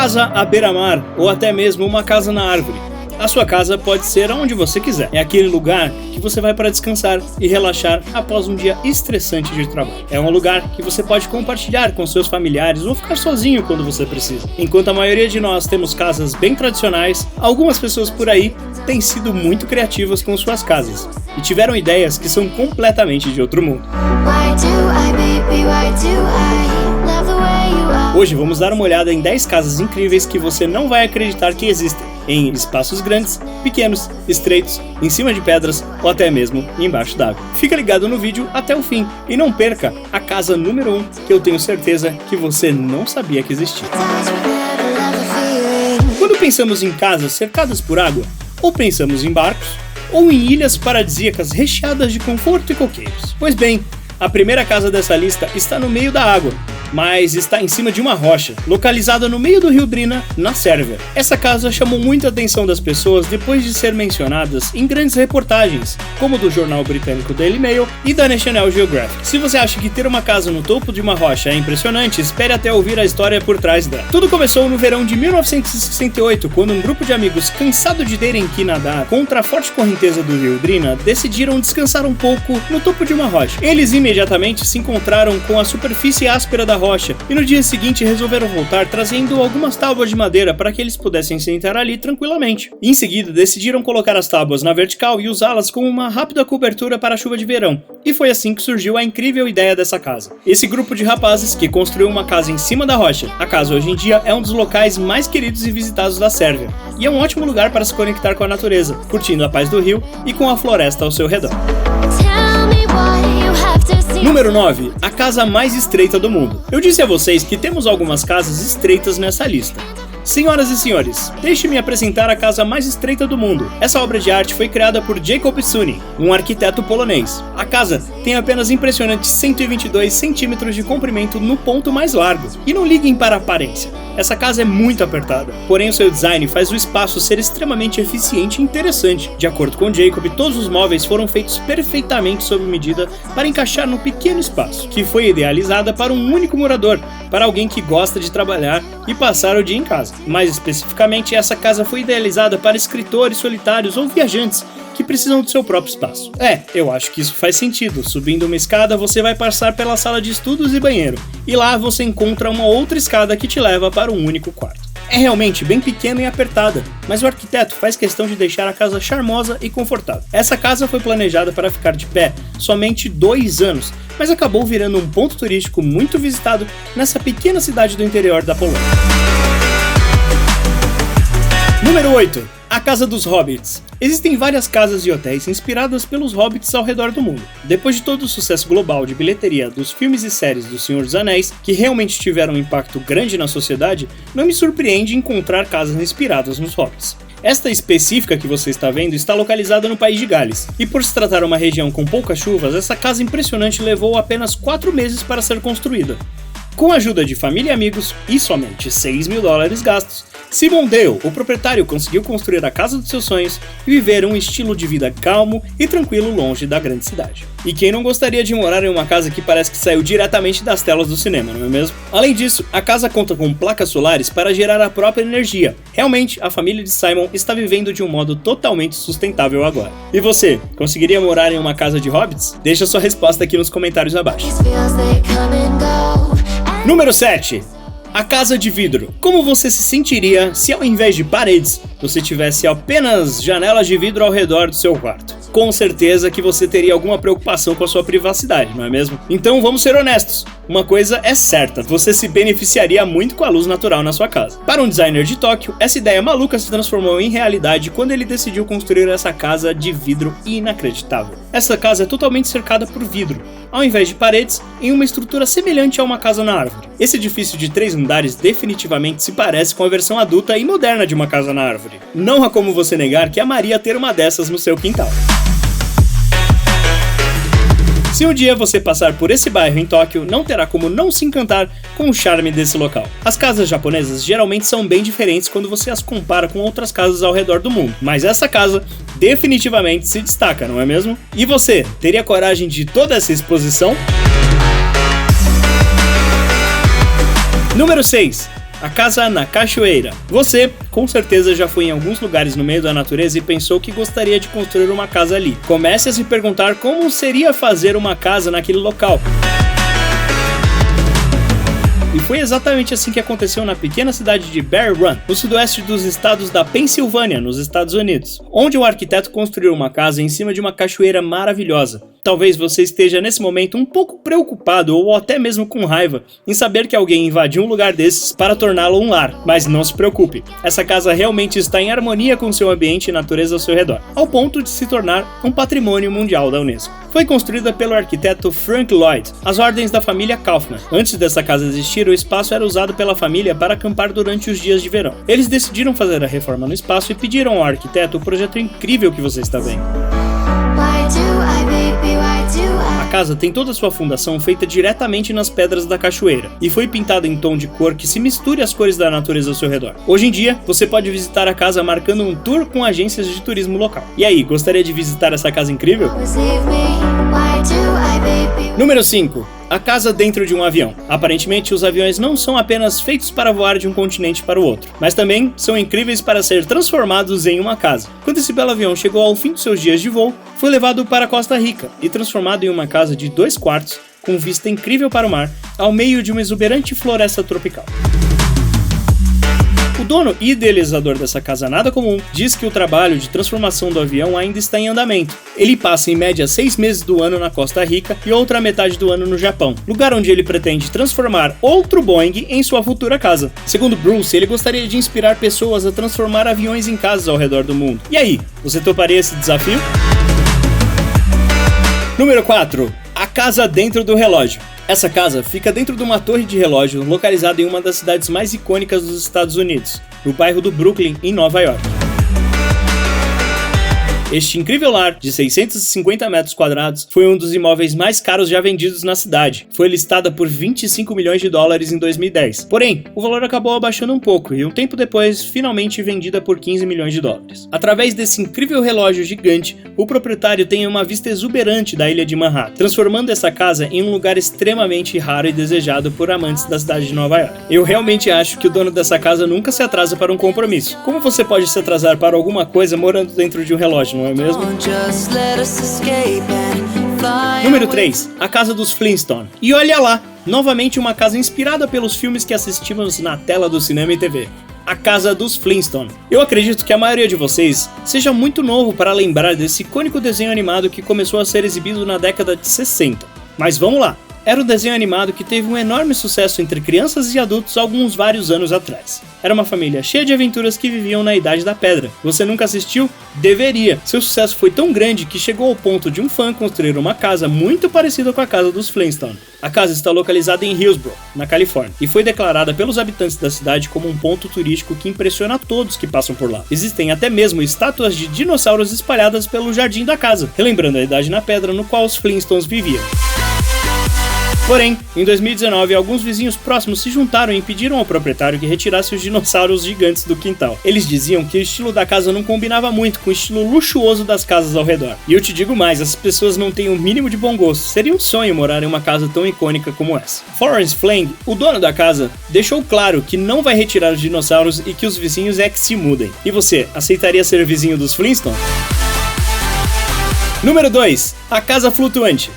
casa à beira-mar ou até mesmo uma casa na árvore. A sua casa pode ser aonde você quiser. É aquele lugar que você vai para descansar e relaxar após um dia estressante de trabalho. É um lugar que você pode compartilhar com seus familiares ou ficar sozinho quando você precisa. Enquanto a maioria de nós temos casas bem tradicionais, algumas pessoas por aí têm sido muito criativas com suas casas e tiveram ideias que são completamente de outro mundo. Hoje vamos dar uma olhada em 10 casas incríveis que você não vai acreditar que existem, em espaços grandes, pequenos, estreitos, em cima de pedras ou até mesmo embaixo d'água. Fica ligado no vídeo até o fim e não perca a casa número 1 que eu tenho certeza que você não sabia que existia. Quando pensamos em casas cercadas por água, ou pensamos em barcos, ou em ilhas paradisíacas recheadas de conforto e coqueiros. Pois bem, a primeira casa dessa lista está no meio da água, mas está em cima de uma rocha, localizada no meio do rio Drina, na Sérvia. Essa casa chamou muita atenção das pessoas depois de ser mencionadas em grandes reportagens, como do jornal britânico Daily Mail e da National Geographic. Se você acha que ter uma casa no topo de uma rocha é impressionante, espere até ouvir a história por trás dela. Tudo começou no verão de 1968, quando um grupo de amigos cansado de terem que nadar contra a forte correnteza do rio Drina, decidiram descansar um pouco no topo de uma rocha. Eles imediatamente se encontraram com a superfície áspera da rocha e no dia seguinte resolveram voltar trazendo algumas tábuas de madeira para que eles pudessem sentar ali tranquilamente. Em seguida decidiram colocar as tábuas na vertical e usá-las como uma rápida cobertura para a chuva de verão. E foi assim que surgiu a incrível ideia dessa casa. Esse grupo de rapazes que construiu uma casa em cima da rocha. A casa hoje em dia é um dos locais mais queridos e visitados da Sérvia e é um ótimo lugar para se conectar com a natureza, curtindo a paz do rio e com a floresta ao seu redor. Número 9. A casa mais estreita do mundo. Eu disse a vocês que temos algumas casas estreitas nessa lista. Senhoras e senhores, deixe-me apresentar a casa mais estreita do mundo. Essa obra de arte foi criada por Jacob Suni, um arquiteto polonês. A casa tem apenas impressionantes 122 centímetros de comprimento no ponto mais largo. E não liguem para a aparência. Essa casa é muito apertada, porém o seu design faz o espaço ser extremamente eficiente e interessante. De acordo com Jacob, todos os móveis foram feitos perfeitamente sob medida para encaixar num pequeno espaço, que foi idealizada para um único morador, para alguém que gosta de trabalhar e passar o dia em casa. Mais especificamente, essa casa foi idealizada para escritores solitários ou viajantes que precisam do seu próprio espaço. Eu acho que isso faz sentido. Subindo uma escada, você vai passar pela sala de estudos e banheiro, e lá você encontra uma outra escada que te leva para um único quarto. É realmente bem pequena e apertada, mas o arquiteto faz questão de deixar a casa charmosa e confortável. Essa casa foi planejada para ficar de pé somente 2 anos, mas acabou virando um ponto turístico muito visitado nessa pequena cidade do interior da Polônia. Número 8. A Casa dos Hobbits. Existem várias casas e hotéis inspiradas pelos hobbits ao redor do mundo. Depois de todo o sucesso global de bilheteria dos filmes e séries do Senhor dos Anéis, que realmente tiveram um impacto grande na sociedade, não me surpreende encontrar casas inspiradas nos hobbits. Esta específica que você está vendo está localizada no país de Gales, e por se tratar de uma região com poucas chuvas, essa casa impressionante levou apenas 4 meses para ser construída. Com a ajuda de família e amigos e somente $6.000 gastos, Simon Dale, o proprietário, conseguiu construir a casa dos seus sonhos e viver um estilo de vida calmo e tranquilo longe da grande cidade. E quem não gostaria de morar em uma casa que parece que saiu diretamente das telas do cinema, não é mesmo? Além disso, a casa conta com placas solares para gerar a própria energia. Realmente, a família de Simon está vivendo de um modo totalmente sustentável agora. E você, conseguiria morar em uma casa de hobbits? Deixa sua resposta aqui nos comentários abaixo. Número 7. A casa de vidro. Como você se sentiria se ao invés de paredes, você tivesse apenas janelas de vidro ao redor do seu quarto? Com certeza que você teria alguma preocupação com a sua privacidade, não é mesmo? Então vamos ser honestos. Uma coisa é certa, você se beneficiaria muito com a luz natural na sua casa. Para um designer de Tóquio, essa ideia maluca se transformou em realidade quando ele decidiu construir essa casa de vidro inacreditável. Essa casa é totalmente cercada por vidro, ao invés de paredes, em uma estrutura semelhante a uma casa na árvore. Esse edifício de 3 andares definitivamente se parece com a versão adulta e moderna de uma casa na árvore. Não há como você negar que amaria ter uma dessas no seu quintal. Se um dia você passar por esse bairro em Tóquio, não terá como não se encantar com o charme desse local. As casas japonesas geralmente são bem diferentes quando você as compara com outras casas ao redor do mundo, mas essa casa definitivamente se destaca, não é mesmo? E você, teria coragem de toda essa exposição? Número 6. a casa na cachoeira. Você, com certeza, já foi em alguns lugares no meio da natureza e pensou que gostaria de construir uma casa ali. Comece a se perguntar como seria fazer uma casa naquele local. E foi exatamente assim que aconteceu na pequena cidade de Bear Run, no sudoeste dos estados da Pensilvânia, nos Estados Unidos, onde o arquiteto construiu uma casa em cima de uma cachoeira maravilhosa. Talvez você esteja nesse momento um pouco preocupado ou até mesmo com raiva em saber que alguém invadiu um lugar desses para torná-lo um lar, mas não se preocupe, essa casa realmente está em harmonia com seu ambiente e natureza ao seu redor, ao ponto de se tornar um patrimônio mundial da Unesco. Foi construída pelo arquiteto Frank Lloyd, às ordens da família Kaufman. Antes dessa casa existir, o espaço era usado pela família para acampar durante os dias de verão. Eles decidiram fazer a reforma no espaço e pediram ao arquiteto o projeto incrível que você está vendo. A casa tem toda a sua fundação feita diretamente nas pedras da cachoeira e foi pintada em tom de cor que se misture às cores da natureza ao seu redor. Hoje em dia, você pode visitar a casa marcando um tour com agências de turismo local. E aí, gostaria de visitar essa casa incrível? Número 5. A casa dentro de um avião. Aparentemente, os aviões não são apenas feitos para voar de um continente para o outro, mas também são incríveis para ser transformados em uma casa. Quando esse belo avião chegou ao fim de seus dias de voo, foi levado para Costa Rica e transformado em uma casa de 2 quartos, com vista incrível para o mar, ao meio de uma exuberante floresta tropical. O dono e idealizador dessa casa nada comum diz que o trabalho de transformação do avião ainda está em andamento. Ele passa em média 6 meses do ano na Costa Rica e outra metade do ano no Japão, lugar onde ele pretende transformar outro Boeing em sua futura casa. Segundo Bruce, ele gostaria de inspirar pessoas a transformar aviões em casas ao redor do mundo. E aí, você toparia esse desafio? Número 4. A casa dentro do relógio. Essa casa fica dentro de uma torre de relógio localizada em uma das cidades mais icônicas dos Estados Unidos, no bairro do Brooklyn, em Nova York. Este incrível lar, de 650 metros quadrados, foi um dos imóveis mais caros já vendidos na cidade. Foi listada por 25 milhões de dólares em 2010. Porém, o valor acabou abaixando um pouco e um tempo depois, finalmente vendida por 15 milhões de dólares. Através desse incrível relógio gigante, o proprietário tem uma vista exuberante da ilha de Manhattan, transformando essa casa em um lugar extremamente raro e desejado por amantes da cidade de Nova York. Eu realmente acho que o dono dessa casa nunca se atrasa para um compromisso. Como você pode se atrasar para alguma coisa morando dentro de um relógio? Não é mesmo? Número 3. A casa dos Flintstones. E olha lá, novamente uma casa inspirada pelos filmes que assistimos na tela do cinema e TV. A casa dos Flintstones. Eu acredito que a maioria de vocês seja muito novo para lembrar desse icônico desenho animado que começou a ser exibido na década de 60. Mas vamos lá. Era um desenho animado que teve um enorme sucesso entre crianças e adultos vários anos atrás. Era uma família cheia de aventuras que viviam na Idade da Pedra. Você nunca assistiu? Deveria! Seu sucesso foi tão grande que chegou ao ponto de um fã construir uma casa muito parecida com a casa dos Flintstones. A casa está localizada em Hillsborough, na Califórnia, e foi declarada pelos habitantes da cidade como um ponto turístico que impressiona todos que passam por lá. Existem até mesmo estátuas de dinossauros espalhadas pelo jardim da casa, relembrando a Idade na Pedra no qual os Flintstones viviam. Porém, em 2019, alguns vizinhos próximos se juntaram e pediram ao proprietário que retirasse os dinossauros gigantes do quintal. Eles diziam que o estilo da casa não combinava muito com o estilo luxuoso das casas ao redor. E eu te digo mais, as pessoas não têm o mínimo de bom gosto. Seria um sonho morar em uma casa tão icônica como essa. Florence Flang, o dono da casa, deixou claro que não vai retirar os dinossauros e que os vizinhos é que se mudem. E você, aceitaria ser vizinho dos Flintstones? Número 2. A casa flutuante.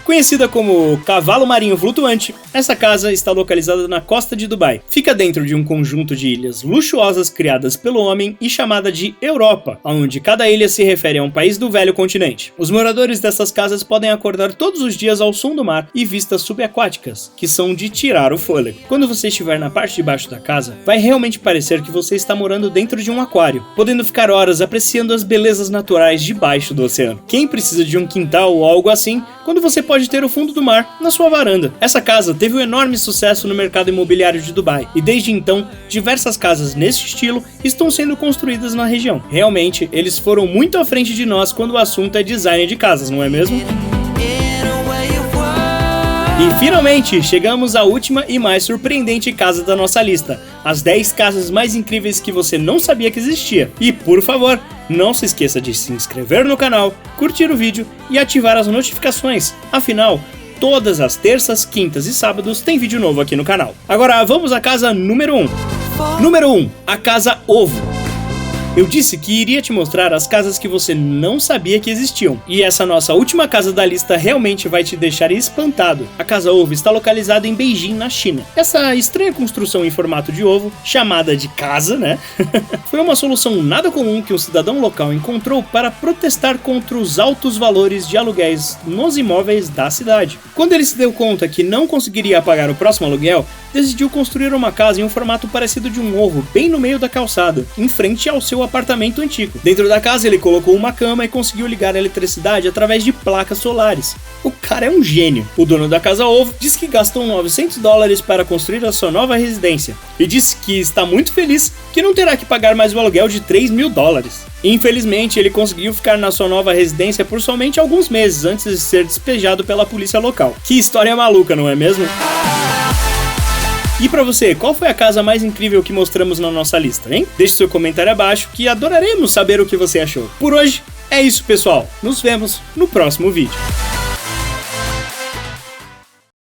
Conhecida como Cavalo Marinho Flutuante, essa casa está localizada na costa de Dubai. Fica dentro de um conjunto de ilhas luxuosas criadas pelo homem e chamada de Europa, onde cada ilha se refere a um país do velho continente. Os moradores dessas casas podem acordar todos os dias ao som do mar e vistas subaquáticas, que são de tirar o fôlego. Quando você estiver na parte de baixo da casa, vai realmente parecer que você está morando dentro de um aquário, podendo ficar horas apreciando as belezas naturais debaixo do oceano. Quem precisa de um quintal ou algo assim, quando você pode ter o fundo do mar na sua varanda? Essa casa teve um enorme sucesso no mercado imobiliário de Dubai e desde então, diversas casas nesse estilo estão sendo construídas na região. Realmente, eles foram muito à frente de nós quando o assunto é design de casas, não é mesmo? E finalmente, chegamos à última e mais surpreendente casa da nossa lista, as 10 casas mais incríveis que você não sabia que existia. E por favor, não se esqueça de se inscrever no canal, curtir o vídeo e ativar as notificações. Afinal, todas as terças, quintas e sábados tem vídeo novo aqui no canal. Agora vamos à casa número 1. Número 1, a casa Ovo. Eu disse que iria te mostrar as casas que você não sabia que existiam, e essa nossa última casa da lista realmente vai te deixar espantado. A Casa Ovo está localizada em Beijing, na China. Essa estranha construção em formato de ovo, chamada de casa, né? Foi uma solução nada comum que um cidadão local encontrou para protestar contra os altos valores de aluguéis nos imóveis da cidade. Quando ele se deu conta que não conseguiria pagar o próximo aluguel, decidiu construir uma casa em um formato parecido de um ovo, bem no meio da calçada, em frente ao seu apartamento antigo. Dentro da casa ele colocou uma cama e conseguiu ligar a eletricidade através de placas solares. O cara é um gênio. O dono da Casa Ovo diz que gastou $900 para construir a sua nova residência e disse que está muito feliz que não terá que pagar mais o aluguel de $3.000. Infelizmente, ele conseguiu ficar na sua nova residência por somente alguns meses antes de ser despejado pela polícia local. Que história maluca, não é mesmo? E pra você, qual foi a casa mais incrível que mostramos na nossa lista, hein? Deixe seu comentário abaixo que adoraremos saber o que você achou. Por hoje, é isso, pessoal. Nos vemos no próximo vídeo.